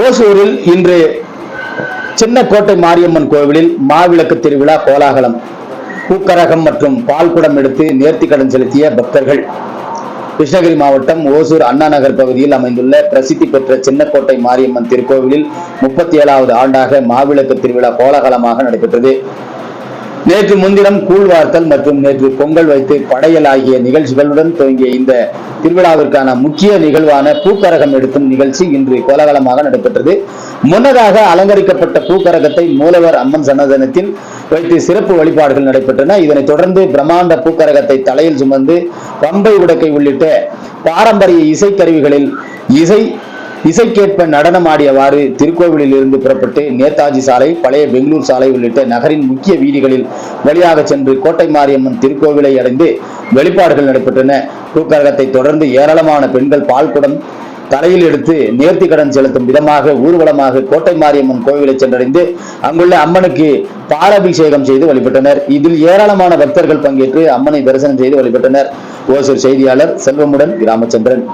ஓசூரில் இன்று சின்னக்கோட்டை மாரியம்மன் கோவிலில் மாவிளக்கு திருவிழா கோலாகலம். பூக்கரகம் மற்றும் பால்குடம் எடுத்து நேர்த்திக்கடன் செலுத்திய பக்தர்கள். கிருஷ்ணகிரி மாவட்டம் ஓசூர் அண்ணா நகர் பகுதியில் அமைந்துள்ள பிரசித்தி பெற்ற சின்னக்கோட்டை மாரியம்மன் திருக்கோவிலில் 37வது ஆண்டாக மாவிளக்கு திருவிழா கோலாகலமாக நடைபெற்றது. நேற்று முன்தினம் கூழ்வார்த்தல் மற்றும் நேற்று பொங்கல் வைத்து படையல் ஆகிய நிகழ்ச்சிகளுடன் துவங்கிய இந்த திருவிழாவிற்கான முக்கிய நிகழ்வான பூக்கரகம் எடுக்கும் நிகழ்ச்சி இன்று கோலாகலமாக நடைபெற்றது. முன்னதாக அலங்கரிக்கப்பட்ட பூக்கரகத்தை மூலவர் அம்மன் சன்னதனத்தில் வைத்து சிறப்பு வழிபாடுகள் நடைபெற்றன. இதனைத் தொடர்ந்து பிரம்மாண்ட பூக்கரகத்தை தலையில் சுமந்து பம்பை உடக்கை உள்ளிட்ட பாரம்பரிய இசைக்கருவிகளில் இசைக்கேற்ப நடனமாடியவாறு திருக்கோவிலில் இருந்து புறப்பட்டு நேதாஜி சாலை, பழைய பெங்களூர் சாலை உள்ளிட்ட நகரின் முக்கிய வீதிகளில் வழியாக சென்று கோட்டை மாரியம்மன் திருக்கோவிலை அடைந்து வழிபாடுகள் நடைபெற்றன. பூக்கரகத்தை தொடர்ந்து ஏராளமான பெண்கள் பால்குடம் தலையில் எடுத்து நேர்த்திக்கடன் செலுத்தும் விதமாக ஊர்வலமாக கோட்டை மாரியம்மன் கோவிலை சென்றடைந்து அங்குள்ள அம்மனுக்கு பாலாபிஷேகம் செய்து வழிபட்டனர். இதில் ஏராளமான பக்தர்கள் பங்கேற்று அம்மனை தரிசனம் செய்து வழிபட்டனர். ஓசூர் செய்தியாளர் செல்வமுடன் ராமச்சந்திரன்.